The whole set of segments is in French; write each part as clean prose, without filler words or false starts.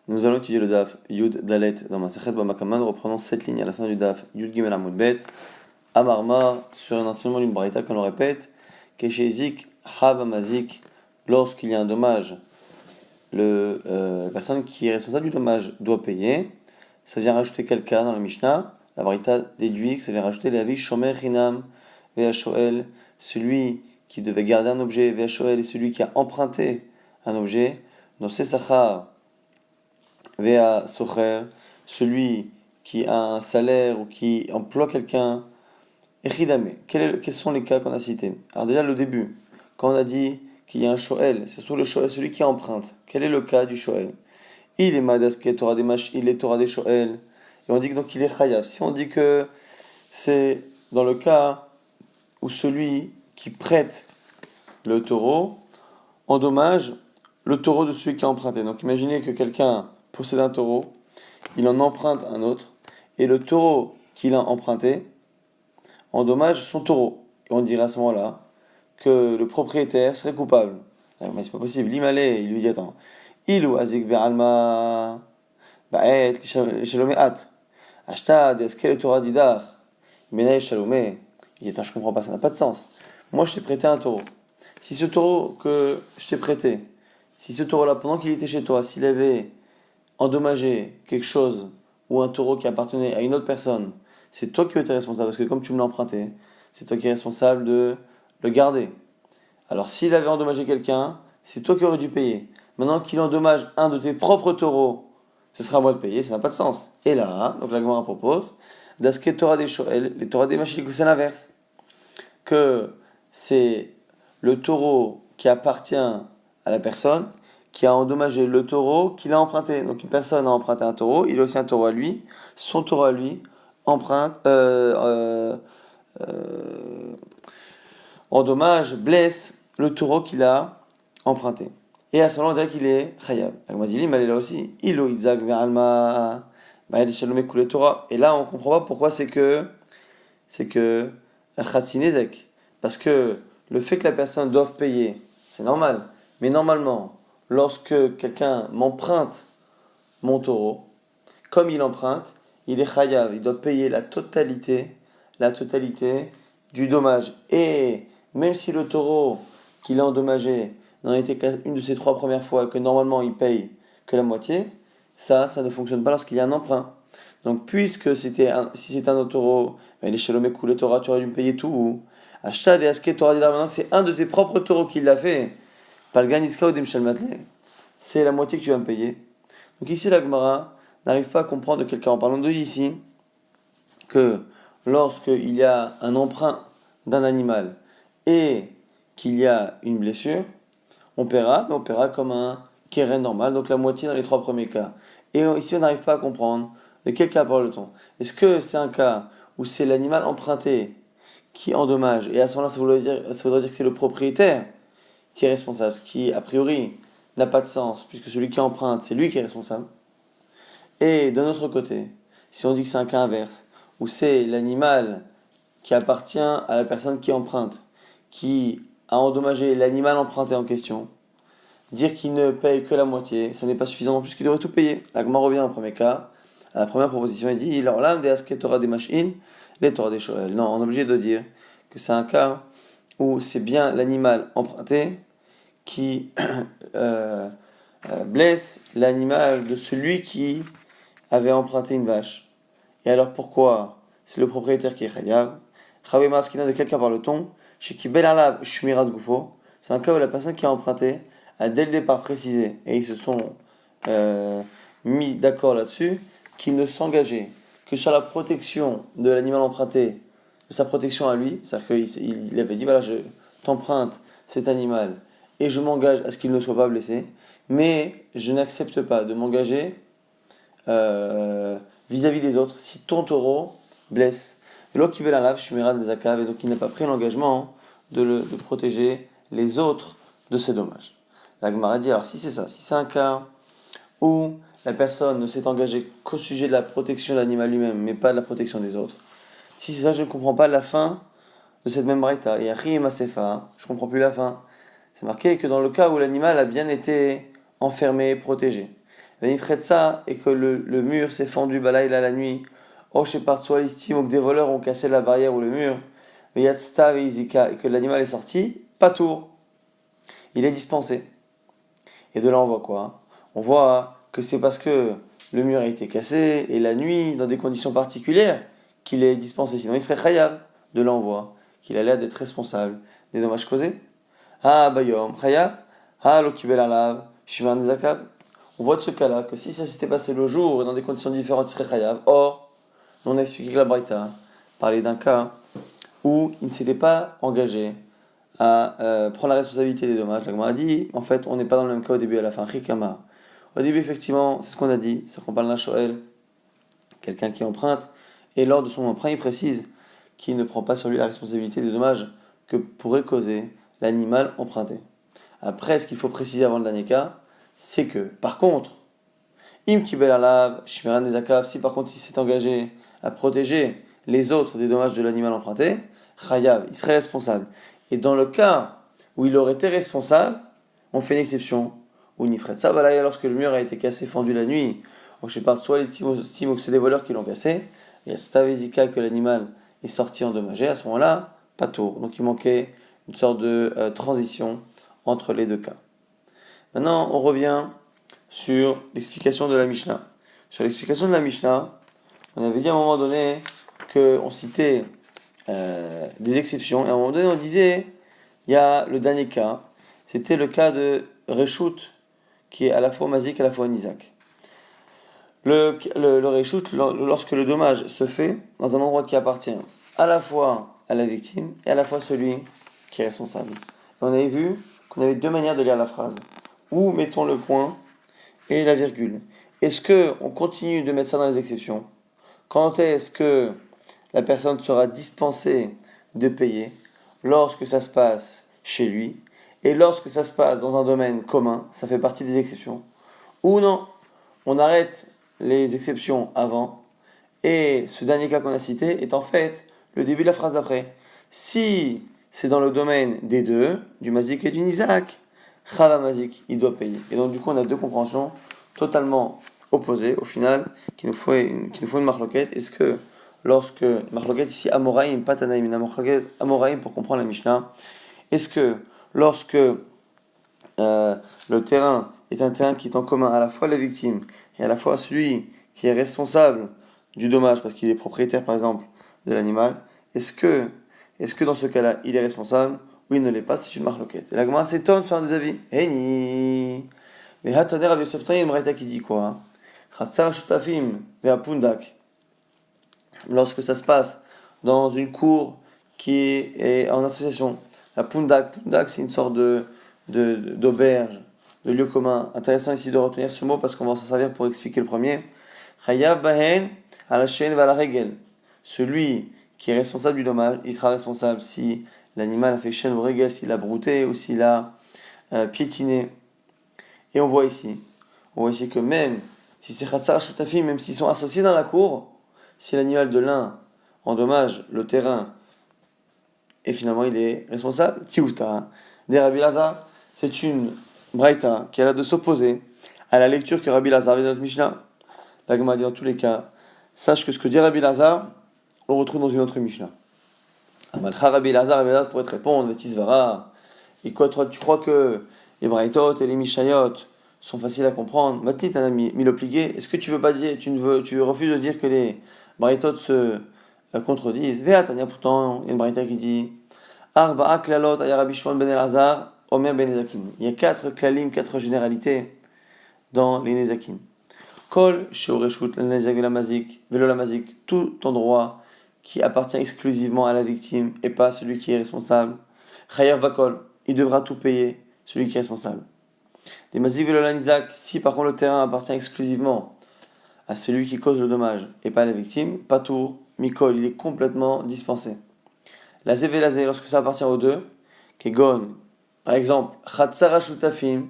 Nous allons étudier le Daf Yud Dalet dans Masechet Baba Kama. Nous reprenons cette ligne à la fin du Daf Yud Gimel Amud Bet. Amarma, sur un enseignement d'une Braïta qu'on le répète, Keshezik Hav Mazik, lorsqu'il y a un dommage, la personne qui est responsable du dommage doit payer. Ça vient rajouter quelqu'un dans la Mishnah. La Braïta déduit que ça vient rajouter les avis Shomer Hinam Ve'ashoel, celui qui devait garder un objet, Ve'ashoel, et celui qui a emprunté un objet. Donc c'est Sachar. Vea Socher, celui qui a un salaire ou qui emploie quelqu'un, Echidame, quels sont les cas qu'on a cités? Alors déjà le début, quand on a dit qu'il y a un Shoel, c'est surtout le Shoel, celui qui emprunte. Quel est le cas du Shoel? Il est Madaske, Torah des Mash, il est Torah des Shoel, et on dit que donc il est Chayav. Si on dit que c'est dans le cas où celui qui prête le taureau endommage le taureau de celui qui a emprunté. Donc imaginez que quelqu'un possède un taureau, il en emprunte un autre, et le taureau qu'il a emprunté endommage son taureau. Et on dirait à ce moment-là que le propriétaire serait coupable. Ah, mais c'est pas possible. L'Imalé, il lui dit attends, il ou azik be'alma ba'et shalomé at. Ashtad eskel Torah didach. Menay shalomé. Il dit attends, je comprends pas, ça n'a pas de sens. Moi, je t'ai prêté un taureau. Si ce taureau que je t'ai prêté, si ce taureau-là, pendant qu'il était chez toi, s'il avait endommager quelque chose ou un taureau qui appartenait à une autre personne, c'est toi qui étais responsable parce que comme tu me l'as emprunté, c'est toi qui es responsable de le garder. Alors s'il avait endommagé quelqu'un, c'est toi qui aurais dû payer. Maintenant qu'il endommage un de tes propres taureaux, ce sera à moi de payer, ça n'a pas de sens. Et là, donc la Gemara propose, d'asket Torah des Shoel, les Torah des Machilikou, c'est l'inverse. Que c'est le taureau qui appartient à la personne qui a endommagé le taureau qu'il a emprunté. Donc une personne a emprunté un taureau, il a aussi un taureau à lui, son taureau à lui emprunte, euh, endommage, blesse le taureau qu'il a emprunté. Et à ce moment-là, on dirait qu'il est khayab. On dit, mais elle est là aussi. Ilo itzag ve'alma ma'el shalom kule Torah. Et là, on comprend pas pourquoi c'est que Khatsinezek. Parce que le fait que la personne doive payer, c'est normal. Mais normalement, lorsque quelqu'un m'emprunte mon taureau, comme il emprunte, il est chayav, il doit payer la totalité du dommage. Et même si le taureau qu'il a endommagé n'en était qu'une de ses trois premières fois et que normalement il paye que la moitié, ça ne fonctionne pas lorsqu'il y a un emprunt. Donc, puisque si c'était un autre taureau, les Shalomé le Torah, tu aurais dû me payer tout. Achetad et Aske Torah Didar, maintenant que c'est un de tes propres taureaux qui l'a fait, pas le Ganiska ou Dimshel Matle, c'est la moitié que tu vas me payer. Donc, ici, la Gemara n'arrive pas à comprendre de quelqu'un en parlant de ici que lorsqu'il y a un emprunt d'un animal et qu'il y a une blessure, on paiera, mais on paiera comme un keren normal, donc la moitié dans les trois premiers cas. Et ici, on n'arrive pas à comprendre de quel cas parle-t-on. Est-ce que c'est un cas où c'est l'animal emprunté qui endommage, et à ce moment-là, ça voudrait dire que c'est le propriétaire qui est responsable, ce qui, a priori, n'a pas de sens, puisque celui qui emprunte, c'est lui qui est responsable. Et d'un autre côté, si on dit que c'est un cas inverse, où c'est l'animal qui appartient à la personne qui emprunte, qui a endommagé l'animal emprunté en question, dire qu'il ne paye que la moitié, ça n'est pas suffisant puisqu'il devrait tout payer. L'agma revient au premier cas, à la première proposition, il dit alors là, des asket Torah des machines, les Torah des Shoel. Non, on est obligé de dire que c'est un cas où c'est bien l'animal emprunté qui blesse l'animal de celui qui avait emprunté une vache. Et alors pourquoi c'est le propriétaire qui est chayav? Chavé Maskina, de quel cas parle-t-on? Chez qui bel alab shmirat gufo. C'est un cas où la personne qui a emprunté a dès le départ précisé, et ils se sont euh, mis d'accord là-dessus, qu'ils ne s'engageaient que sur la protection de l'animal emprunté, de sa protection à lui. C'est-à-dire qu'il avait dit voilà, je t'emprunte cet animal et je m'engage à ce qu'il ne soit pas blessé, mais je n'accepte pas de m'engager euh, vis-à-vis des autres si ton taureau blesse. Et l'autre qui veut la lave, Shumira des Akav, et donc il n'a pas pris l'engagement de protéger les autres de ces dommages. La Gemara dit alors si c'est ça, si c'est un cas où la personne ne s'est engagée qu'au sujet de la protection de l'animal lui-même, mais pas de la protection des autres, si c'est ça, je ne comprends pas la fin de cette même braïta. Et Achim et Masefa, je ne comprends plus la fin. C'est marqué que dans le cas où l'animal a bien été enfermé, protégé, Venifretsa, et que le mur s'est fendu balaïla la nuit, oh chez soit l'estime, ou que des voleurs ont cassé la barrière ou le mur, Veyatsta veizika, et que l'animal est sorti, pas tour, il est dispensé. Et de là on voit quoi? On voit que c'est parce que le mur a été cassé, et la nuit, dans des conditions particulières, qu'il est dispensé, sinon il serait khayab. De là on voit qu'il a l'air d'être responsable des dommages causés. Ah bayom, khayab, ah lokibel alav, shivan zakab. On voit de ce cas-là que si ça s'était passé le jour et dans des conditions différentes, il serait khayab. Or, on a expliqué que la Braïta parlait d'un cas où il ne s'était pas engagé à prendre la responsabilité des dommages. La Gemara a dit, en fait, on n'est pas dans le même cas au début et à la fin. Rikama. Au début, effectivement, c'est ce qu'on a dit, c'est qu'on parle d'un shoel, quelqu'un qui emprunte, et lors de son emprunt, il précise qu'il ne prend pas sur lui la responsabilité des dommages que pourrait causer l'animal emprunté. Après, ce qu'il faut préciser avant le dernier cas, c'est que, par contre, Im kibel alav, shmiran des akav, si par contre il s'est engagé à protéger les autres des dommages de l'animal emprunté, chayav, il serait responsable. Et dans le cas où il aurait été responsable, on fait une exception. Ou nifret ça, voilà, lorsque le mur a été cassé, fendu la nuit, ou je sais pas, soit les stimo que c'est des voleurs qui l'ont cassé, il y a stavezika que l'animal est sorti endommagé, à ce moment-là, pas tour. Donc il manquait une sorte de transition entre les deux cas. Maintenant, on revient sur l'explication de la Mishnah. Sur l'explication de la Mishnah, on avait dit à un moment donné qu'on citait des exceptions, et à un moment donné on disait, il y a le dernier cas, c'était le cas de Reshut, qui est à la fois Mazik et à la fois Nizak. Le Reshut, lorsque le dommage se fait dans un endroit qui appartient à la fois à la victime et à la fois celui qui est responsable. Et on avait vu qu'on avait deux manières de lire la phrase. Où mettons le point et la virgule. Est-ce qu'on continue de mettre ça dans les exceptions? Quand est-ce que la personne sera dispensée de payer? Lorsque ça se passe chez lui. Et lorsque ça se passe dans un domaine commun, ça fait partie des exceptions. Ou non, on arrête les exceptions avant. Et ce dernier cas qu'on a cité est en fait le début de la phrase d'après. Si c'est dans le domaine des deux, du Mazik et du Nizak, Chava Mazik, il doit payer. Et donc du coup on a deux compréhensions totalement opposées au final, qui nous faut une marloquette. Est-ce que lorsque, marloquette ici, Amoraïm, pas Tanaïm, une Amoraïm pour comprendre la Mishnah, est-ce que lorsque le terrain est un terrain qui est en commun à la fois la victime et à la fois celui qui est responsable du dommage, parce qu'il est propriétaire par exemple de l'animal, est-ce que dans ce cas-là il est responsable ou il ne l'est pas? C'est une marloquette. Et la Gemara s'étonne sur un des avis. Héni. Mais Hataner Rav Yosef, il y a une braïta qui dit quoi? Chatzar shutafim ve'apundak. Lorsque ça se passe dans une cour qui est en association, la pundak, c'est une sorte d'auberge, de lieu commun. Intéressant ici de retenir ce mot parce qu'on va s'en servir pour expliquer le premier. Chayav bahen ala shen vala regel. Celui qui est responsable du dommage, il sera responsable si l'animal a fait shen ou regel, s'il a brouté ou s'il a piétiné. Et on voit ici que même si c'est Khatsar Shutafim, même s'ils sont associés dans la cour, si l'animal de l'un endommage le terrain et finalement il est responsable, Tiouta, des Rabbi Lazar, c'est une braïta qui a l'air de s'opposer à la lecture que Rabbi Lazar avait dans notre Mishnah. La Gemara dit dans tous les cas, sache que ce que dit Rabbi Lazar, on le retrouve dans une autre Mishnah. Amalcha Rabbi Lazar pourrait te répondre, Vetisvara, et quoi, toi, tu crois que les braïtot et les Mishnayot sont faciles à comprendre? Matlit, un ami, milopligué, est-ce que tu veux pas dire, tu refuses de dire que les braïtot se contredisent? Véatania, pourtant, il y a une braïta qui dit Arba'a klalot aya Rabbi Shimon ben Elazar, Omer ben Nezakin. Il y a 4 klalim, 4 généralités dans les Nezakin. Kol sheoreshut la nezak vela mazik, velo la mazik, tout endroit qui appartient exclusivement à la victime et pas celui qui est responsable. Chayav bakol, il devra tout payer, celui qui est responsable. Des mazik velo la nizak, si par contre le terrain appartient exclusivement à celui qui cause le dommage et pas à la victime, patour, mikol, il est complètement dispensé. La zé velazé, lorsque ça appartient aux deux, kegon, par exemple, chatzara shutafim,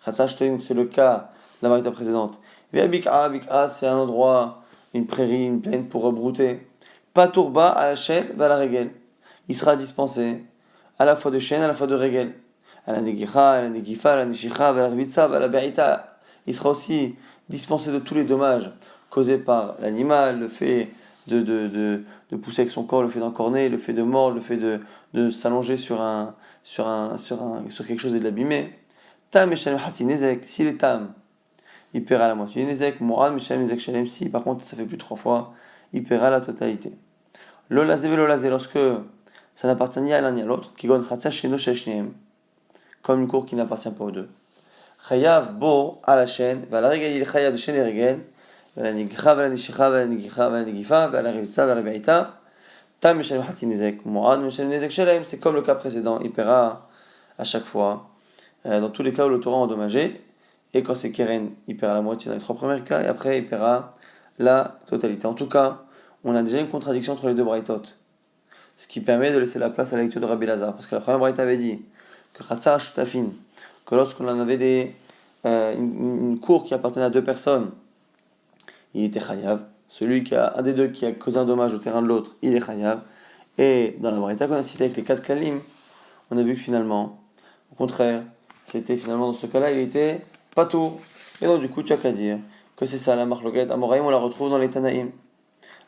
chatzara shutafim, c'est le cas de la marita précédente. Bik'a, c'est un endroit, une prairie, une plaine pour rebrouter. Patourba à la chaîne, à la régel. Il sera dispensé à la fois de chaîne, à la fois de régel. À la negicha, à la negifa, à la nishicha, à la rbitsa, à la be'ita. il sera aussi dispensé de tous les dommages causés par l'animal, le fait de pousser avec son corps, le fait d'encorner, le fait de mordre, le fait de s'allonger sur quelque chose et de l'abîmer. Tam Meshalem Hatsi Nezek, s'il est Tam, il paiera la moitié. Nezek, Mourad Meshalem Nezek Shalem, si par contre ça fait plus de 3 fois, il paiera la totalité. Lolazé velolazé, lorsque ça n'appartient ni à l'un ni à l'autre, qui gon Khatsa Sheno Sheshneem, comme une cour qui n'appartient pas aux deux. Chayav bo à la chaîne, va la régaler le chayav de chaîne et régale, va la nigicha, va la nishicha, va la nigicha, va la nigifa, va la rivitsa, va la beïta. Tam Meshalem Hatsi Nezek, Mourad Meshalem Nezek Shalem, c'est comme le cas précédent, il paiera à chaque fois. Dans tous les cas où le Torah est endommagé, et quand c'est Keren, il paiera la moitié dans les 3 premiers cas, et après il paiera la totalité. En tout cas, on a déjà une contradiction entre les deux braïtot, ce qui permet de laisser la place à la lecture de Rabbi Lazar, parce que la première braïta avait dit que Khatsar Shutafin, que lorsqu'on en avait une cour qui appartenait à 2 personnes, il était chayav. Celui un des deux qui a causé un dommage au terrain de l'autre, il est chayav. Et dans la braïta qu'on a cité avec les 4 klalim, on a vu que finalement, au contraire, c'était finalement dans ce cas-là, il était patour. Et donc du coup, tu as qu'à dire que c'est ça la marloquette Amoraïm, on la retrouve dans les Tanaïm.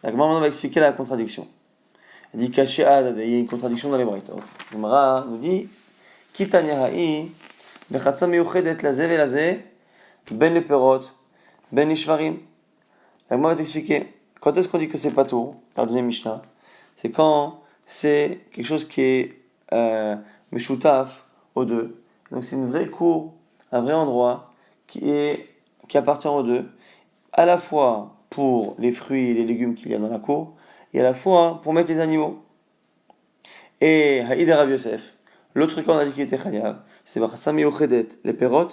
La Gemara maintenant va expliquer la contradiction. Elle dit caché ad, il y a une contradiction dans les braïtot. Gemara nous dit Kitanya ha'i, bechatsa meyuchedet lazé ve lazé, ben les perot, ben les shvarim. La Gemara va t'expliquer. Quand est-ce qu'on dit que c'est patour, par deuxième Mishnah, c'est quand c'est quelque chose qui est meshutaf aux deux. Donc c'est une vraie cour, un vrai endroit qui appartient aux deux, à la fois pour les fruits et les légumes qu'il y a dans la cour, et à la fois pour mettre les animaux. Et Haïd et Rav Yosef, l'autre cas on a dit qu'il était chayav, c'est Bachasam Yochedet, les perot,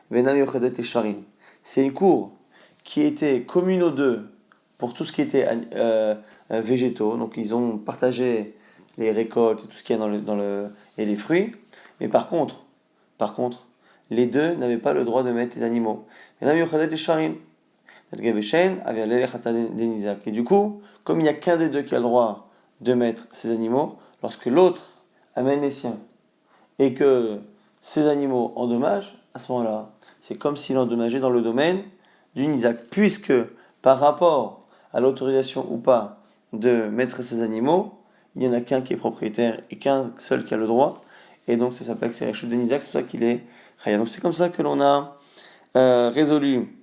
Venam Yochedet et Sharim. C'est une cour qui était commune aux deux pour tout ce qui était végétaux, donc ils ont partagé les récoltes et tout ce qu'il y a et les fruits, mais par contre, les deux n'avaient pas le droit de mettre les animaux. Et du coup, comme il n'y a qu'un des deux qui a le droit de mettre ses animaux, lorsque l'autre amène les siens et que ces animaux endommagent, à ce moment-là, c'est comme s'il endommageait dans le domaine du Nizak, puisque par rapport à l'autorisation ou pas de mettre ces animaux, il n'y en a qu'un qui est propriétaire et qu'un seul qui a le droit, et donc ça s'appelle que c'est Réchut de Nizak, c'est pour ça qu'il est Chaya. Donc c'est comme ça que l'on a résolu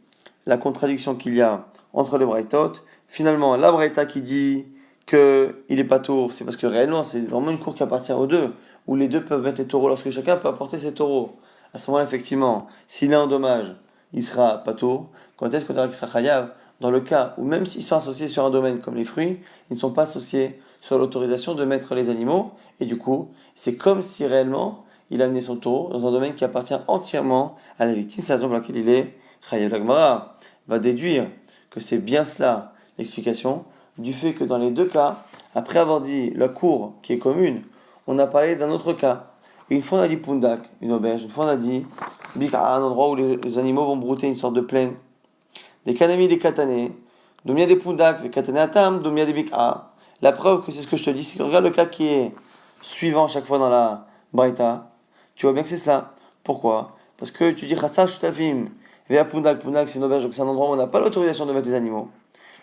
la contradiction qu'il y a entre les braïtot. Finalement, la braïta qui dit qu'il n'est pas tour, c'est parce que réellement c'est vraiment une cour qui appartient aux deux, où les deux peuvent mettre les taureaux lorsque chacun peut apporter ses taureaux. À ce moment-là, effectivement, s'il est en dommage, il sera pas tour. Quand est-ce qu'on dira qu'il sera chayav? Dans le cas où même s'ils sont associés sur un domaine comme les fruits, ils ne sont pas associés sur l'autorisation de mettre les animaux, et du coup, c'est comme si réellement il a amené son taureau dans un domaine qui appartient entièrement à la victime. C'est la raison pour laquelle il est chayav. La Gemara va déduire que c'est bien cela l'explication du fait que dans les deux cas, après avoir dit la cour qui est commune, on a parlé d'un autre cas. Et une fois on a dit pundak, une auberge, une fois on a dit bika, un endroit où les animaux vont brouter une sorte de plaine. Des kanami, des katanés, domia des pundak, des katanés atam, domia des bika. La preuve que c'est ce que je te dis, c'est que regarde le cas qui est suivant à chaque fois dans la braïta. Tu vois bien que c'est cela. Pourquoi? Parce que tu dis Khatsa Shtafim, Vea Pundak, Pundak c'est une auberge, donc c'est un endroit où on n'a pas l'autorisation de mettre les animaux.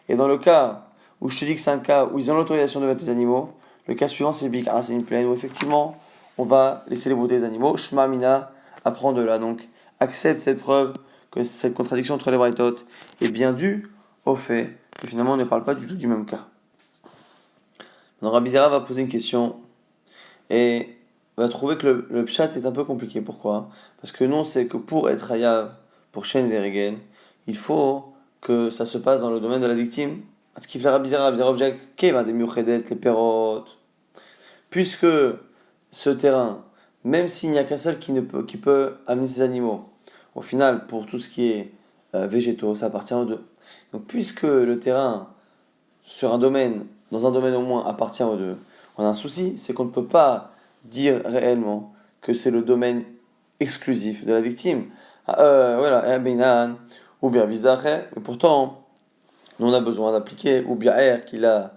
Et dans le cas où je te dis que c'est un cas où ils ont l'autorisation de mettre les animaux, le cas suivant c'est Bik, c'est une plaine où effectivement on va laisser les brouter les animaux. Shma Mina apprend de là. Donc accepte cette preuve que cette contradiction entre les braïtot est bien due au fait que finalement on ne parle pas du tout du même cas. Donc Rabbi Zera va poser une question et va trouver que le pshat est un peu compliqué. Pourquoi? Parce que nous on sait que pour être hayav, pour Shen Veregen, il faut que ça se passe dans le domaine de la victime. Ce qui fait Rabbi Zera object, qu'est des miuchedet, les perotes. Puisque ce terrain, même s'il n'y a qu'un seul qui peut amener ses animaux, au final, pour tout ce qui est végétaux, ça appartient aux deux. Donc puisque le terrain, dans un domaine au moins, appartient aux deux, on a un souci, c'est qu'on ne peut pas dire réellement que c'est le domaine exclusif de la victime. Voilà, ou bien Bizdacher, et pourtant, nous on a besoin d'appliquer, ou bien R qu'il a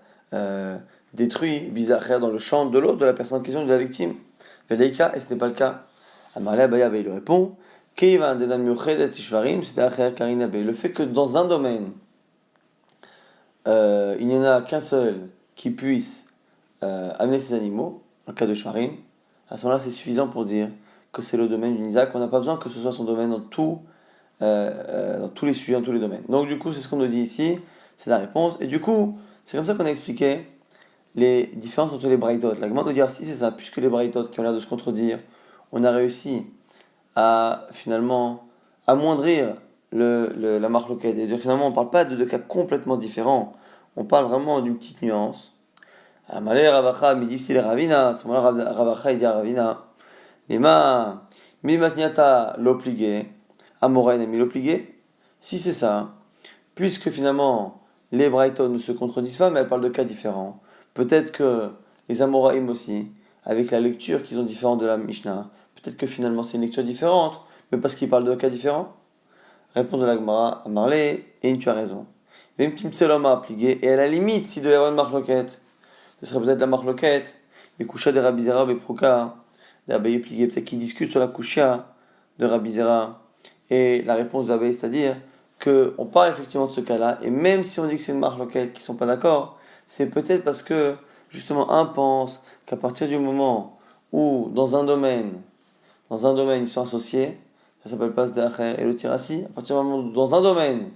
détruit, Bizdacher dans le champ de l'autre, de la personne en question, de la victime. Veleika, et ce n'est pas le cas. Amarle Abaya, il répond, Le fait que dans un domaine, il n'y en a qu'un seul qui puisse amener ses animaux, en cas de shvarim, à ce moment-là, c'est suffisant pour dire que c'est le domaine du Nizak. On n'a pas besoin que ce soit son domaine dans tous les sujets, dans tous les domaines. Donc, du coup, c'est ce qu'on nous dit ici, c'est la réponse. Et du coup, c'est comme ça qu'on a expliqué les différences entre les braïtot. La Gemara nous dit, si c'est ça, puisque les braïtot qui ont l'air de se contredire, on a réussi à finalement amoindrir la marloquette. Et dire, finalement, on ne parle pas de deux cas complètement différents, on parle vraiment d'une petite nuance. Amalé Ravacha, mi difficile Ravina, à ce moment-là, Ravacha, il dit à Ravina, Lema, mi matniata l'obligé, Amoraine mi l'obligé. Si c'est ça, puisque finalement les Brighton ne se contredisent pas, mais elles parlent de cas différents, peut-être que les Amoraïm aussi, avec la lecture qu'ils ont différente de la Mishnah, peut-être que finalement c'est une lecture différente, mais parce qu'ils parlent de cas différents. Réponse de la Gemara, Amarlé, et tu as raison. Même Kimtseloma appliqué, et à la limite, s'il devait y avoir une marloquette, ce serait peut-être la marloquette, mais Kusha de Rabbi Zera, Bepruka, d'Abaye plié, peut-être qu'ils discutent sur la Kusha de Rabbi Zera, et la réponse de l'Abaye, c'est-à-dire qu'on parle effectivement de ce cas-là, et même si on dit que c'est une marloquette qui ne sont pas d'accord, c'est peut-être parce que, justement, un pense qu'à partir du moment où, dans un domaine, ils sont associés, ça s'appelle pas Sdacher et le Tirasi, à partir du moment où, dans un domaine,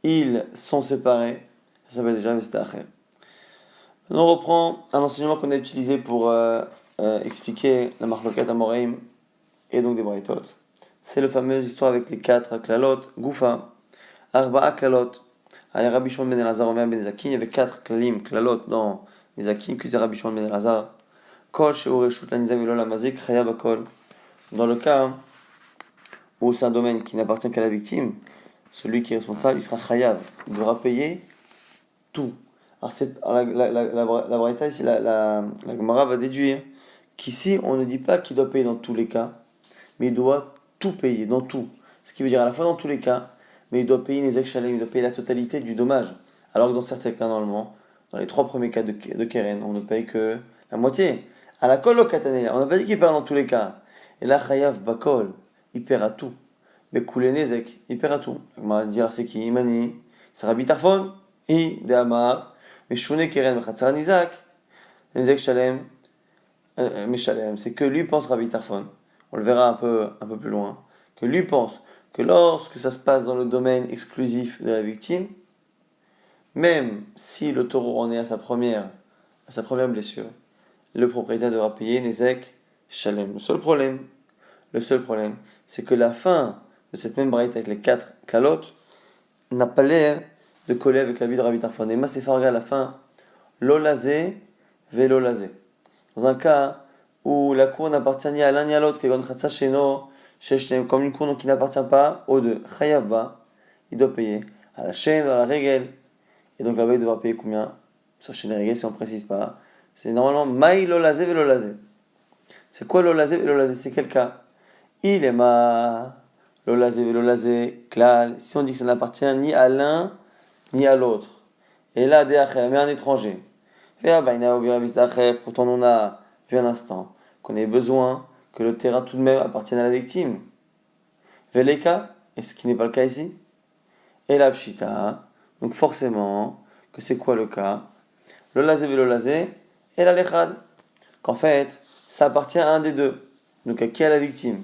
ils sont séparés, ça s'appelle déjà Sdacher. On reprend un enseignement qu'on a utilisé pour expliquer la marloquette Amoraim et donc des Braithot. C'est la fameuse histoire avec les 4 klalot, Goufa, Arba'a klalot, Aya Rabbi Shimon ben Elazar, Omer ben Zakin, il y avait 4 klalim, klalot dans les Zakin, que disait Rabbi Shimon ben Elazar. Kol she'oreshut l'anizak velo lamazik, chaya bakol. Dans le cas où c'est un domaine qui n'appartient qu'à la victime, celui qui est responsable, il sera chayav, il devra payer tout. Alors la Braïta ici, la Gemara va déduire qu'ici on ne dit pas qu'il doit payer dans tous les cas, mais il doit tout payer, dans tout. Ce qui veut dire à la fois dans tous les cas, mais il doit payer les Shalem, il doit payer la totalité du dommage. Alors que dans certains cas, normalement, dans les 3 premiers cas de Keren, on ne paye que la moitié. À la Kol Katanela, on n'a pas dit qu'il perd dans tous les cas. Et là, Chayav Bakol, il perd à tout. Mais Koulé Nezek, il perd à tout. La Gemara dit alors c'est qui Imani, c'est Rabbi Tarfon, I, de Amar. Mais Shune Keren Mechatzar Nizak, Nizak Shalem, Meshalem, c'est que lui pense Rabbi Tarfon, on le verra un peu plus loin, que lui pense que lorsque ça se passe dans le domaine exclusif de la victime, même si le taureau en est à sa première blessure, le propriétaire devra payer Nizak Shalem. Le seul problème, c'est que la fin de cette même braïta avec les 4 kalotes n'a pas l'air de coller avec la vie de Rabbi Tarfon. Et Masefarga à la fin, l'olazé, velolazé. Dans un cas où la cour n'appartient ni à l'un ni à l'autre, comme une cour qui n'appartient pas aux deux, Chayavba, il doit payer à la chaîne, à la règle. Et donc là-bas, il devra payer combien sur chaîne et règle, si on ne précise pas. C'est normalement Maï l'olazé, velolazé. C'est quoi l'olazé, velolazé? C'est quel cas? Il est ma l'olazé, velolazé, klal. Si on dit que ça n'appartient ni à l'un ni à l'autre. Et là, mais un étranger. Pourtant, on a vu à l'instant qu'on ait besoin que le terrain tout de même appartienne à la victime. Veleka, et ce qui n'est pas le cas ici. Et la pshita, donc forcément, que c'est quoi le cas? Le lazé velolazé et la lechad. Qu'en fait, ça appartient à un des deux. Donc à qui? À la victime.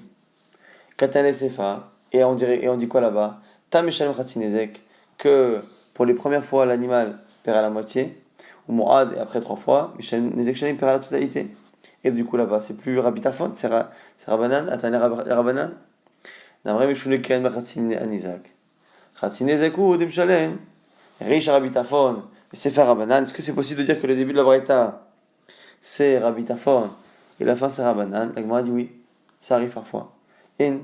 Katane sefa, et on dit quoi là-bas? Tam eshalem chatzinezek, que pour les premières fois l'animal perd à la moitié, ou Moad, et après 3 fois, Nezek Shalim perd à la totalité. Et du coup là-bas, c'est plus Rabbi Tarfon, c'est Rabbanan, Atane Rabbanan. Namre Meshune Ken Machatzin Anizak. Chatzinezek ou Dem Shalem, riche Rabbi Tarfon, mais c'est faire Rabbanan. Est-ce que c'est possible de dire que le début de la Braïta, c'est Rabbi Tarfon, et la fin c'est Rabbanan? La Gemara dit oui, ça arrive parfois. In.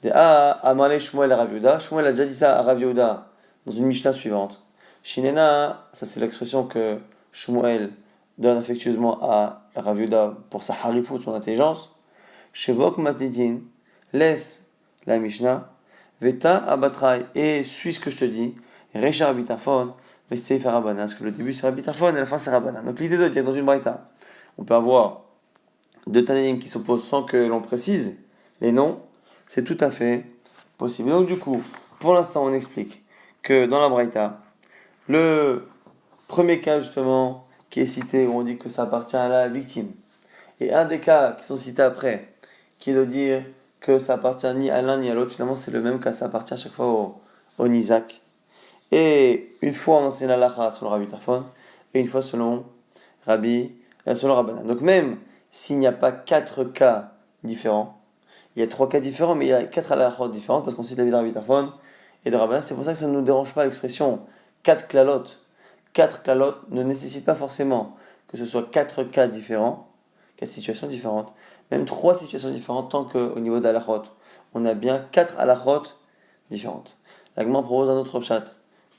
De Amale Shmuel à Rav Yehuda. Shmuel a déjà dit ça à Rav Yehuda dans une Mishnah suivante. Shinena, ça c'est l'expression que Shmuel donne affectueusement à Rav Yehuda pour sa harifout, son intelligence. Shevok matidin, laisse la Mishnah, veta abatrai, et suis ce que je te dis, recha Rabbi Tarfon, vestei Rabbanan, parce que le début c'est Rabbi Tarfon et la fin c'est Rabbanan. Donc l'idée de dire dans une braïta, on peut avoir deux Tanaïm qui s'opposent sans que l'on précise les noms. c'est tout à fait possible. Donc du coup, pour l'instant, on explique que dans la Braïta, le premier cas justement qui est cité, où on dit que ça appartient à la victime, et un des cas qui sont cités après, qui est de dire que ça appartient ni à l'un ni à l'autre, finalement c'est le même cas, ça appartient à chaque fois au Nizak. Et une fois on enseigne la lacha selon Rabbi Tarfon, et une fois selon Rabbanan. Donc même s'il n'y a pas quatre cas différents, il y a trois cas différents, mais il y a quatre halachot différentes, parce qu'on cite la vie de Rabbi Tarfon et de Rabbanan, c'est pour ça que ça ne nous dérange pas l'expression quatre klalot. Quatre klalot ne nécessite pas forcément que ce soit quatre cas différents, quatre situations différentes, même trois situations différentes, tant qu'au niveau d'halachot, on a bien quatre halachot différentes. L'agman propose un autre chat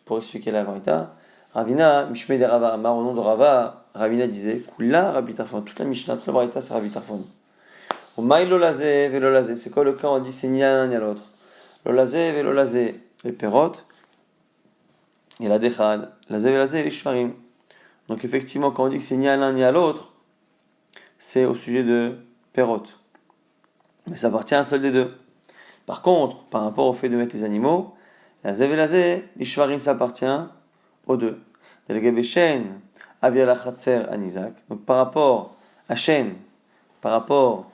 pour expliquer la varita. Ravina, Mishme de Rava, Amar au nom de Rava, Ravina disait, Kula Rabbi Tarfon, toute la Mishnah, toute la varita, c'est Rabbi Tarfon. Au maï lolazé, velolazé, c'est quoi le cas? On dit c'est ni l'un ni à l'autre. Lolazé, velolazé, les pérotes, et la dechad, lazé, velazé, les shmarim. Donc effectivement, quand on dit que c'est ni à l'un ni à l'autre, c'est au sujet de pérotes. Mais ça appartient à un seul des deux. Par contre, par rapport au fait de mettre les animaux, la zé velazé, les shvarim, ça appartient aux deux. Delgabé shen, avia la chatser anizak. Donc par rapport à shen, par rapport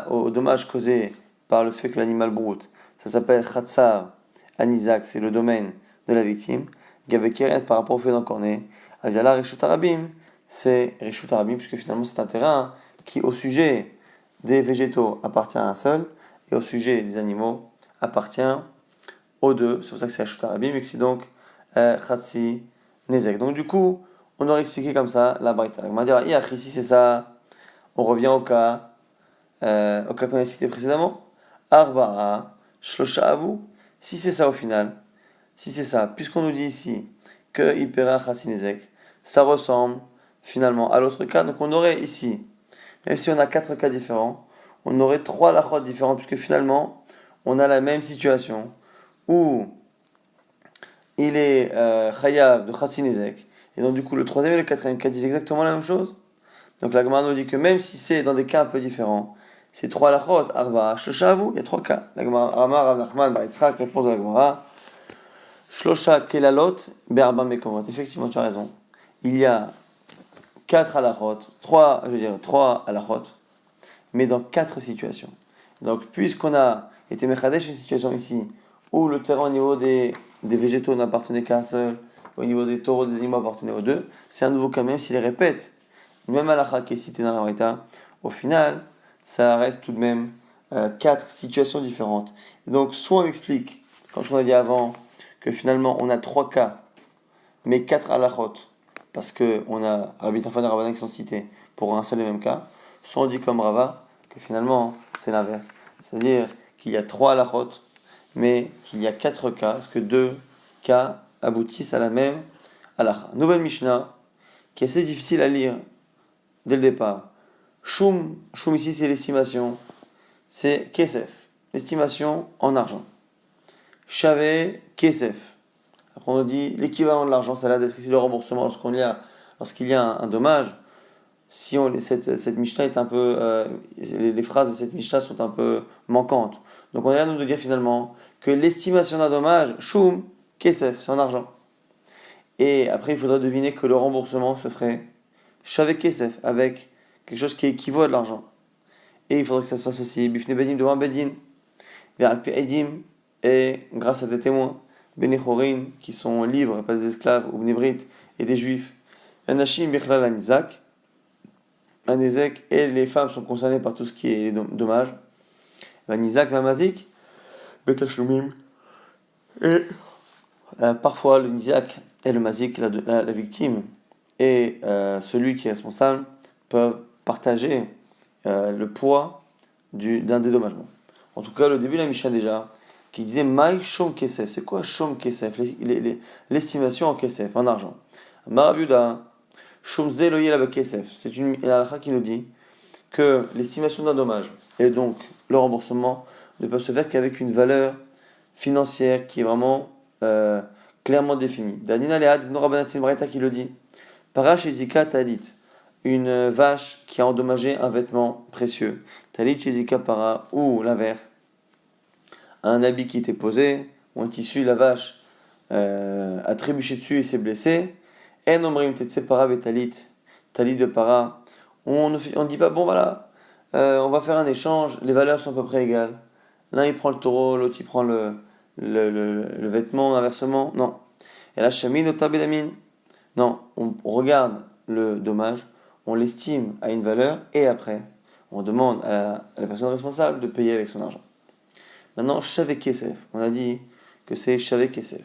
au dommage causé par le fait que l'animal broute, ça s'appelle chatsar anizak, c'est le domaine de la victime. Gabé keret, par rapport au fait d'encorner, avia la reshut arabim, c'est reshut arabim, puisque finalement c'est un terrain qui, au sujet des végétaux, appartient à un seul, et au sujet des animaux, appartient aux deux. C'est pour ça que c'est reshut arabim, et que c'est donc chatsi nezek. Donc du coup, on aurait expliqué comme ça la braïta. On va dire, si c'est ça, on revient au cas qu'on a cité précédemment. Arba'a, shlosha avu. Si c'est ça au final, si c'est ça, puisqu'on nous dit ici que Ipera Chasinezek, ça ressemble finalement à l'autre cas, donc on aurait ici, même si on a quatre cas différents, on aurait trois lachot différents, puisque finalement, on a la même situation où il est chayav de Chasinezek, et donc du coup le troisième et le quatrième cas disent exactement la même chose. Donc la Gemara nous dit que même si c'est dans des cas un peu différents, c'est trois lachot, arba, shoshavu, il y a trois cas. La Gemara, Rama, Rav Nachman, Bar Yitzchak, réponse de la Gemara, shlosha kelalot, be'arba mekomot. Effectivement, tu as raison. Il y a quatre halachot, trois halachot, mais dans quatre situations. Donc, puisqu'on a été mechadesh une situation ici, où le terrain au niveau des végétaux n'appartenait qu'à un seul, au niveau des taureaux, des animaux appartenait aux deux, c'est un nouveau cas, même s'il les répète. Même halakha qui est cité dans la Braïta, au final, ça reste tout de même quatre situations différentes. Et donc, soit on explique, comme on a dit avant, que finalement on a trois cas, mais quatre halakhot, parce qu'on a Rabbi Tarfon et Rabbanan qui sont cités pour un seul et même cas, soit on dit comme Rava, que finalement c'est l'inverse. C'est-à-dire qu'il y a trois halakhot, mais qu'il y a quatre cas, parce que deux cas aboutissent à la même halakha. Nouvelle Mishnah, qui est assez difficile à lire dès le départ. Shum ici c'est l'estimation, c'est kesef, l'estimation en argent. Shave kesef. Après on nous dit l'équivalent de l'argent, ça a l'air d'être ici le remboursement lorsqu'il y a un dommage. Si cette Mishnah est un peu, les phrases de cette Mishnah sont un peu manquantes. Donc on est là nous de dire finalement que l'estimation d'un dommage, shum kesef, c'est en argent. Et après il faudrait deviner que le remboursement se ferait shave kesef, avec quelque chose qui équivaut à de l'argent. Et il faudrait que ça se fasse aussi bifne bedim devant un bedin, vers alpi edim, et grâce à des témoins, benechorin, qui sont libres et pas des esclaves, ou bnebrit, et des juifs, anashim bichlal anizak, anezek, et les femmes sont concernées par tout ce qui est dommage, anizak, vamazik, betachlumim, et parfois le nizak et le mazik, la victime, et celui qui est responsable, peuvent partager le poids d'un dédommagement. En tout cas, le début de la Mishnah déjà, qui disait Maï Shom Kesef. C'est quoi Shom Kesef? L'estimation en Kesef, en argent. Marabuda, Shom Zeloye la Kesef. C'est une halakha qui nous dit que l'estimation d'un dommage et donc le remboursement ne peuvent se faire qu'avec une valeur financière qui est vraiment clairement définie. Danina Lead, Norabanan Silbraita qui le dit. Parash Ezika Talit. Une vache qui a endommagé un vêtement précieux. Talit Ezika Para, ou l'inverse. un habit qui était posé, ou un tissu, la vache a trébuché dessus et s'est blessé, en omrim para talit, talit de para, on ne dit pas, bon voilà, on va faire un échange, les valeurs sont à peu près égales. L'un il prend le taureau, l'autre il prend le vêtement, inversement. Non. Et la chamine au tabedamin. Non, on regarde le dommage, on l'estime à une valeur et après, on demande à la personne responsable de payer avec son argent. Maintenant, Shavek Kesef. On a dit que c'est Shavek Kesef.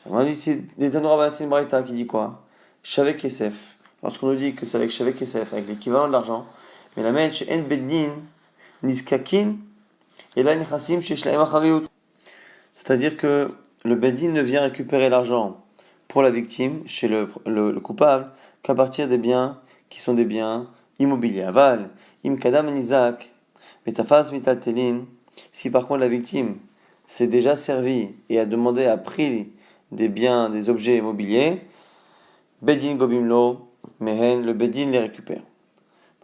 On a dit c'est des Tanoura, c'est une Braïta qui dit quoi? Shavek Kesef. Lorsqu'on nous dit que c'est avec Shavek Kesef, avec l'équivalent de l'argent, mais la mène chez En Beddin, Niskakin, et là, Nechassim chez Shlaim Achariut. C'est-à-dire que le Beddin ne vient récupérer l'argent pour la victime, chez le coupable, qu'à partir des biens qui sont des biens immobiliers. Aval, Im Kadam Nizak, Metafas Mitaltelin. Si par contre la victime s'est déjà servie et a demandé, a pris des biens, des objets immobiliers, Bedin Gobimlo, Mehen, le Bedin les récupère.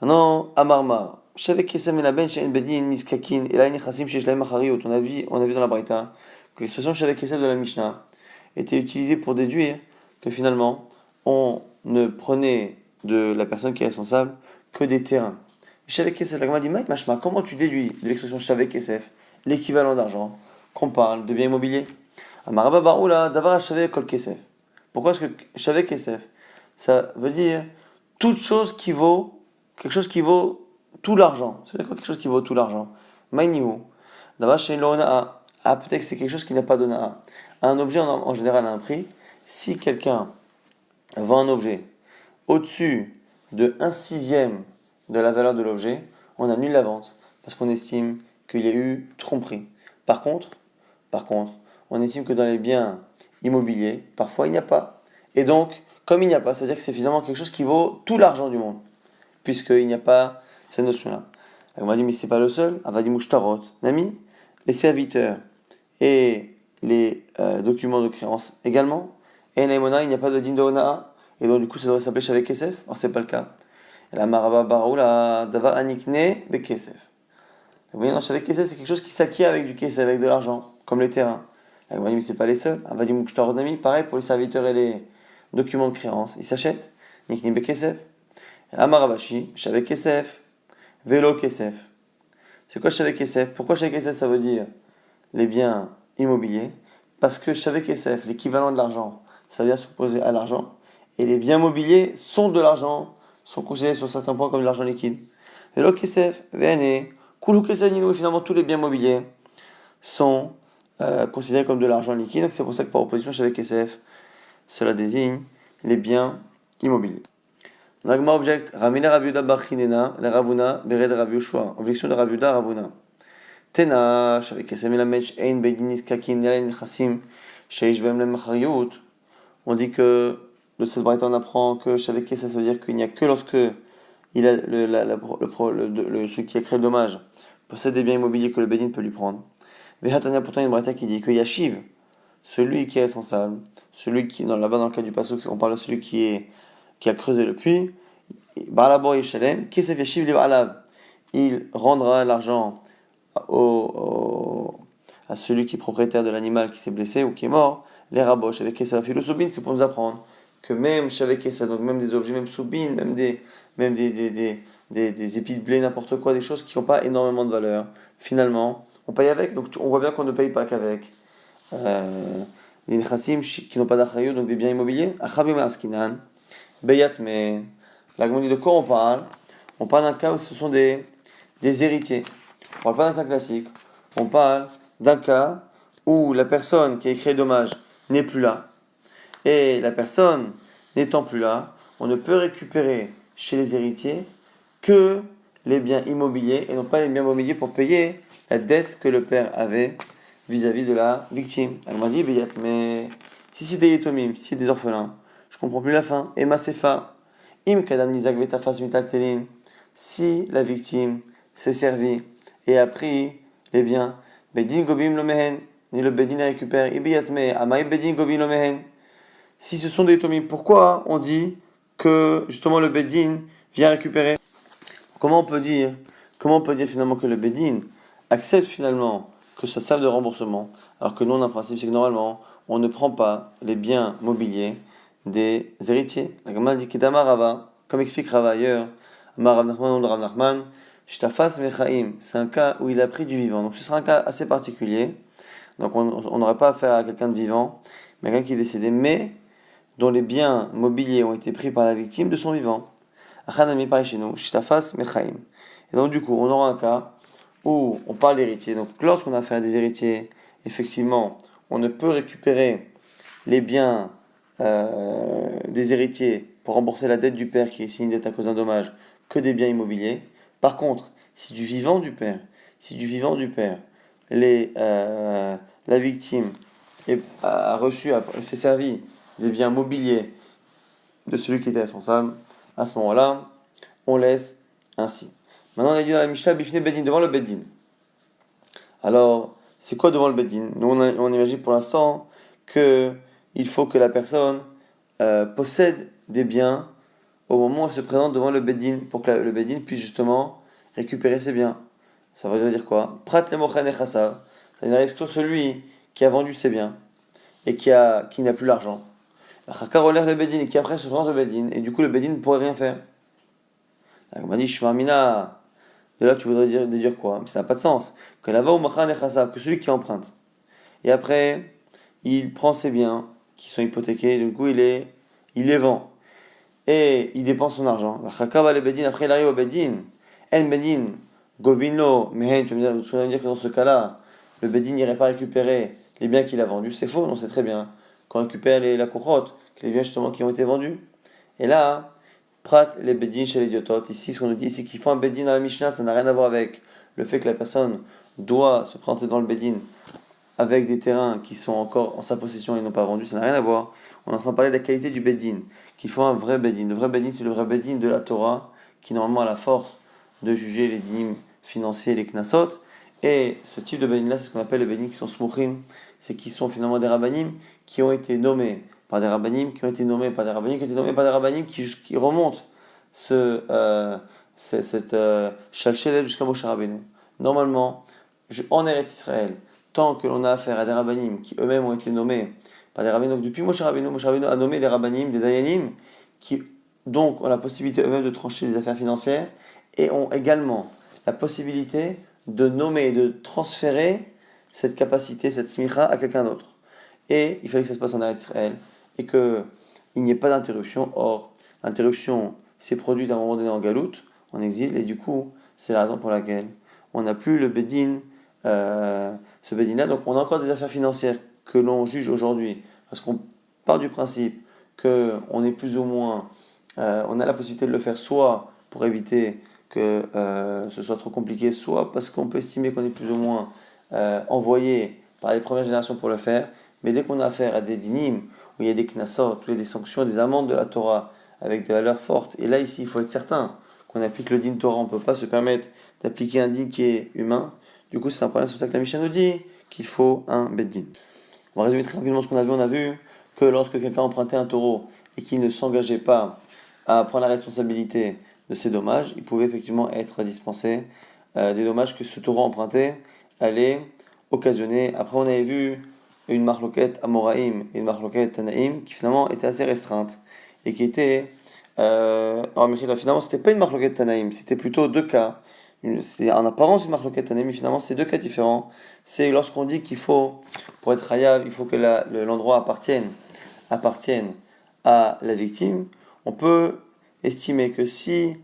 Maintenant, Amarmar. Shavek Kesem et la ben Shein Bedin Niskakin et la Nechassim chez Shlaim Achariut. On a vu dans la Braïta que l'expression Shavek Kesem de la Mishnah était utilisée pour déduire que finalement, on ne prenait de la personne qui est responsable que des terrains. Shavek Kesef, la Gemara dit Maïk Mashma, comment tu déduis de l'expression Shavek Kesef l'équivalent d'argent qu'on parle de biens immobiliers? Amaraba Baroula, Davar Shavek Kol Kesef. Pourquoi est-ce que Shavek Kesef ça veut dire toute chose qui vaut, quelque chose qui vaut tout l'argent. C'est quoi quelque chose qui vaut tout l'argent? Maïnihu. Davar Shein Lo Na'a. Ah, peut-être que c'est quelque chose qui n'a pas de Na'a. Un objet en général a un prix. Si quelqu'un vend un objet au-dessus de 1/6 de la valeur de l'objet, on annule la vente parce qu'on estime qu'il y a eu tromperie. Par contre, on estime que dans les biens immobiliers, parfois il n'y a pas. Et donc, comme il n'y a pas, c'est-à-dire que c'est finalement quelque chose qui vaut tout l'argent du monde, puisqu'il n'y a pas cette notion-là. On m'a dit, mais c'est pas le seul. Avadi Mushtarot, Nami, les serviteurs et les documents de créance également. Et Naimona, il n'y a pas de din de Onaa. Et donc, du coup, ça devrait s'appeler Shavek Kesef. Or, c'est pas le cas. Et la Maraba Baroula, Davar Anikne, Bekesef. Vous voyez, dans Shavek Kesef, c'est quelque chose qui s'acquiert avec du Kesef, avec de l'argent, comme les terrains. Et on m'a dit, mais c'est pas les seuls. Avadi Mushtarot, Nami, pareil pour les serviteurs et les documents de créance. Ils s'achètent. Nikni Bekesef. Amarabashi, Shavek Kesef. Vélo Kesef. C'est quoi Shavek Kesef? Pourquoi Shavek Kesef ça veut dire les biens immobiliers? Parce que Shavek Kesef, l'équivalent de l'argent, ça vient s'opposer à l'argent. Et les biens mobiliers sont de l'argent, sont considérés sur certains points comme de l'argent liquide. Vélo Kesef, VNE, Koulou Kesef Nino, finalement tous les biens mobiliers sont considérés comme de l'argent liquide. Donc c'est pour ça que par opposition Shavek Kesef, cela désigne les biens immobiliers. Nagma object, Ramina Raviuda Bachinena, la Ravuna, Bered Raviushua. Objection de Raviuda Ravuna. Tena, Shavek Kesem la Mech, Ein Bedinis Kakin, Yalen Chassim, Sheish Bem le Machariut. On dit que de cette braïta on apprend que Shavek Kesem ça veut dire qu'il n'y a que lorsque il a celui qui a créé le dommage possède des biens immobiliers que le Bedin peut lui prendre. Vehatania pourtant une braïta qui dit que Yashiv, celui qui est responsable, celui qui, là-bas dans le cas du Pasuk, on parle de celui qui a creusé le puits, Baralabo Yeshalem, Kesef Yashiv li Ba'alav, il rendra l'argent à celui qui est propriétaire de l'animal qui s'est blessé ou qui est mort, les raboches avec Kesef Philosobin, c'est pour nous apprendre que même avec Kesef, donc même des objets, même soubin, même des épis de blé, n'importe quoi, des choses qui n'ont pas énormément de valeur, finalement, on paye avec, donc on voit bien qu'on ne paye pas qu'avec. Les nechassim qui n'ont pas d'achayut, donc des biens immobiliers, achabim askinan, beyat mais la dit de quoi on parle? On parle d'un cas où ce sont des héritiers. On parle pas d'un cas classique. On parle d'un cas où la personne qui a créé dommage n'est plus là. Et la personne n'étant plus là, on ne peut récupérer chez les héritiers que les biens immobiliers et non pas les biens immobiliers pour payer la dette que le père avait vis-à-vis de la victime. Elle m'a dit, mais si c'est des yetomim, si c'est des orphelins, je comprends plus la fin. Emma Sefa, im kadam nizak vetafas mitaltelin, si la victime s'est servie et a pris les biens, bedin gobim lomehen, ni le bedin récupère, ibiyatme, amai bedin gobim lomehen. Si ce sont des yetomim, pourquoi on dit que justement le bedin vient récupérer? Comment on peut dire finalement que le bedin accepte finalement que ça serve de remboursement. Alors que nous, on a un principe, c'est que normalement, on ne prend pas les biens mobiliers des héritiers. La Gemara dit Kedama Rava, comme explique Rava ailleurs, Amar Rav Nachman, Rav Nachman, Shtafas Mechaim, c'est un cas où il a pris du vivant. Donc ce sera un cas assez particulier. Donc on n'aurait pas affaire à quelqu'un de vivant, mais à quelqu'un qui est décédé, mais dont les biens mobiliers ont été pris par la victime de son vivant. Achanami pareil chez nous, Shtafas Mechaim. Et donc du coup, on aura un cas où on parle d'héritiers. Donc lorsqu'on a affaire à des héritiers, effectivement, on ne peut récupérer les biens des héritiers pour rembourser la dette du père qui est ici une dette à cause d'un dommage que des biens immobiliers. Par contre, si du vivant du père, la victime s'est servi des biens mobiliers de celui qui était responsable, à ce moment-là, on laisse ainsi. Maintenant, on a dit dans la Mishnah, Bifne Bedin, devant le Bedin. Alors, c'est quoi devant le Bedin? Nous, on imagine pour l'instant qu'il faut que la personne possède des biens au moment où elle se présente devant le Bedin, pour que le Bedin puisse justement récupérer ses biens. Ça veut dire quoi? Prat le mochan echasav, ça veut dire exclure celui qui a vendu ses biens et qui n'a plus l'argent. Chakar olère le Bedin et qui après se présente au Bedin, et du coup le Bedin ne pourrait rien faire. On m'a dit Shmamina. De là, tu voudrais déduire quoi? Mais ça n'a pas de sens. Que que celui qui emprunte. Et après, il prend ses biens qui sont hypothéqués, du coup, il les vend. Et il dépense son argent. Après, il arrive au Bedin. En Bedin, Govinlo, mais tu vas me dire que dans ce cas-là, le Bedin n'irait pas récupérer les biens qu'il a vendus. C'est faux, on sait très bien. Qu'on récupère la courrotte, les biens justement qui ont été vendus. Et là, Prat les bedin chez les idiototes. Ici, ce qu'on nous dit, c'est qu'il faut un bedin dans la Mishnah, ça n'a rien à voir avec le fait que la personne doit se présenter dans le bedin avec des terrains qui sont encore en sa possession et non pas vendus, ça n'a rien à voir. On est en train de parler de la qualité du bedin, qu'il faut un vrai bedin. Le vrai bedin, c'est le vrai bedin de la Torah, qui normalement a la force de juger les dinim financiers, les knasot. Et ce type de bedin-là, c'est ce qu'on appelle les bedin qui sont smuchim, c'est qui sont finalement des rabbanim qui ont été nommés par des rabbanim, qui ont été nommés par des rabbanim, qui ont été nommés par des rabbanim qui remontent cette chalchelet jusqu'à Moshe Rabbeinu. Normalement, en Eretz Israël, tant que l'on a affaire à des rabbanim qui eux-mêmes ont été nommés par des rabbanim, donc depuis Moshe Rabbeinu a nommé des rabbanim, des dayanim, qui donc ont la possibilité eux-mêmes de trancher des affaires financières et ont également la possibilité de nommer et de transférer cette capacité, cette smicha à quelqu'un d'autre. Et il fallait que ça se passe en Eretz Israël et qu'il n'y ait pas d'interruption. Or, l'interruption s'est produite à un moment donné en galoute, en exil, et du coup, c'est la raison pour laquelle on n'a plus le bedin, ce bedin-là. Donc, on a encore des affaires financières que l'on juge aujourd'hui, parce qu'on part du principe qu'on est plus ou moins, on a la possibilité de le faire soit pour éviter que ce soit trop compliqué, soit parce qu'on peut estimer qu'on est plus ou moins envoyé par les premières générations pour le faire. Mais dès qu'on a affaire à des dinim, où il y a des knassot, où il y a des sanctions, des amendes de la Torah, avec des valeurs fortes, et là ici il faut être certain qu'on applique le din Torah, on ne peut pas se permettre d'appliquer un din qui est humain. Du coup c'est un problème, c'est pour ça que la Mishnah nous dit qu'il faut un beddin. On va résumer très rapidement ce qu'on a vu. On a vu que lorsque quelqu'un empruntait un taureau et qu'il ne s'engageait pas à prendre la responsabilité de ces dommages, il pouvait effectivement être dispensé des dommages que ce taureau emprunté allait occasionner. Après, on avait vu une marloquette Amoraïm et une marloquette Tanaïm qui finalement était assez restreinte et qui était. Finalement, c'était pas une marloquette Tanaïm, c'était plutôt deux cas. C'est en apparence une marloquette Tanaïm, mais finalement, c'est deux cas différents. C'est lorsqu'on dit qu'il faut, pour être hayav, il faut que l'endroit appartienne à la victime. On peut estimer que si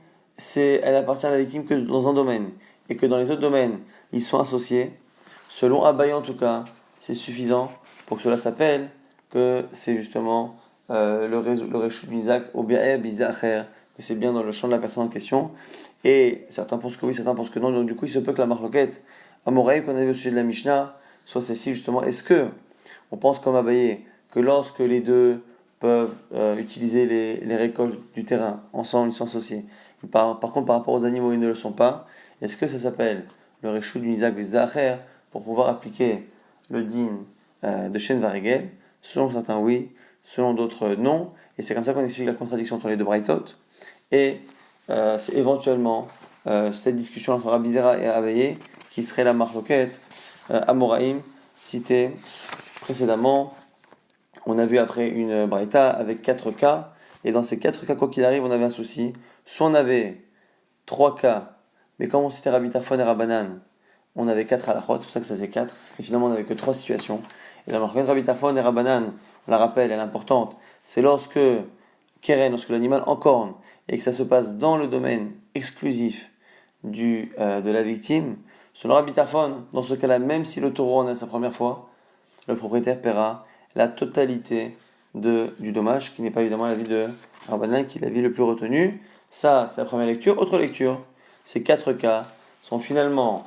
elle appartient à la victime que dans un domaine et que dans les autres domaines ils sont associés, selon Abaye en tout cas, c'est suffisant pour que cela s'appelle que c'est justement le réchou du Isaac ou bien bizacher, que c'est bien dans le champ de la personne en question. Et certains pensent que oui, certains pensent que non. Donc du coup, il se peut que la marloquette Amoraïm qu'on avait au sujet de la Mishnah soit celle-ci justement. Est-ce que on pense comme Abaye que lorsque les deux peuvent utiliser les récoltes du terrain ensemble, ils sont associés. Par contre, par rapport aux animaux, ils ne le sont pas. Est-ce que ça s'appelle le réchou du Isaac bizacher pour pouvoir appliquer le din de Shen Varigel? Selon certains, oui. Selon d'autres, non. Et c'est comme ça qu'on explique la contradiction entre les deux braïtot. Et c'est éventuellement cette discussion entre Rabbi Zera et Abaye qui serait la marloquette Amoraïm cités précédemment. On a vu après une braïta avec 4 cas, et dans ces 4 cas, quoi qu'il arrive, on avait un souci. Soit on avait 3 cas, mais comme on citait Rabbi Tarfon et Rabbanan, on avait 4 halachot, c'est pour ça que ça faisait 4, et finalement on n'avait que 3 situations. Et la marquette Rabbi Tarfon et Rabbanan, on la rappelle, elle est importante, c'est lorsque Keren, lorsque l'animal encorne, et que ça se passe dans le domaine exclusif de la victime, selon Rabbi Tarfon, dans ce cas-là, même si le taureau en est sa première fois, le propriétaire paiera la totalité du dommage, qui n'est pas évidemment l'avis de Rabbanan, qui est l'avis le plus retenu. Ça, c'est la première lecture. Autre lecture, ces 4 cas sont finalement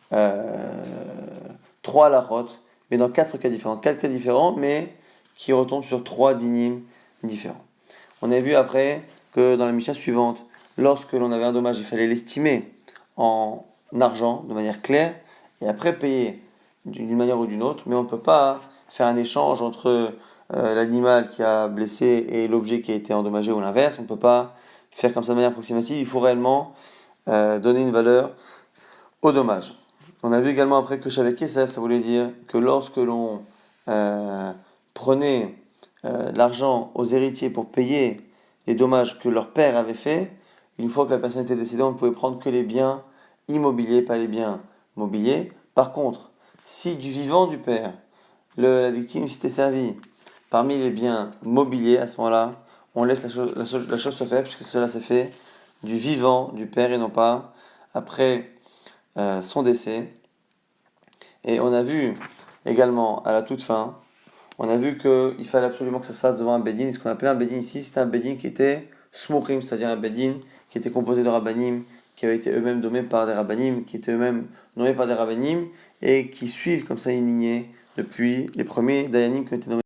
3 halachot, mais dans 4 cas différents. 4 cas différents, mais qui retombent sur 3 dynimes différents. On a vu après que dans la Mishnah suivante, lorsque l'on avait un dommage, il fallait l'estimer en argent, de manière claire, et après payer d'une manière ou d'une autre, mais on ne peut pas faire un échange entre l'animal qui a blessé et l'objet qui a été endommagé ou l'inverse. On ne peut pas faire comme ça de manière approximative. Il faut réellement donner une valeur au dommage. On a vu également après que Shavek Kesef, ça voulait dire que lorsque l'on prenait l'argent aux héritiers pour payer les dommages que leur père avait fait, une fois que la personne était décédée, on ne pouvait prendre que les biens immobiliers, pas les biens mobiliers. Par contre, si du vivant du père, la victime s'était servie parmi les biens mobiliers, à ce moment-là, on laisse la chose se faire, puisque cela s'est fait du vivant du père et non pas après son décès. Et on a vu également, à la toute fin, on a vu qu'il fallait absolument que ça se fasse devant un bedin. Ce qu'on appelait un bedin ici, c'était un bedin qui était smurim, c'est-à-dire un bedin qui était composé de rabbanim, qui avaient été eux-mêmes nommés par des rabbanim, qui étaient eux-mêmes nommés par des rabbanim, et qui suivent comme ça une lignée depuis les premiers dayanim qui ont été nommés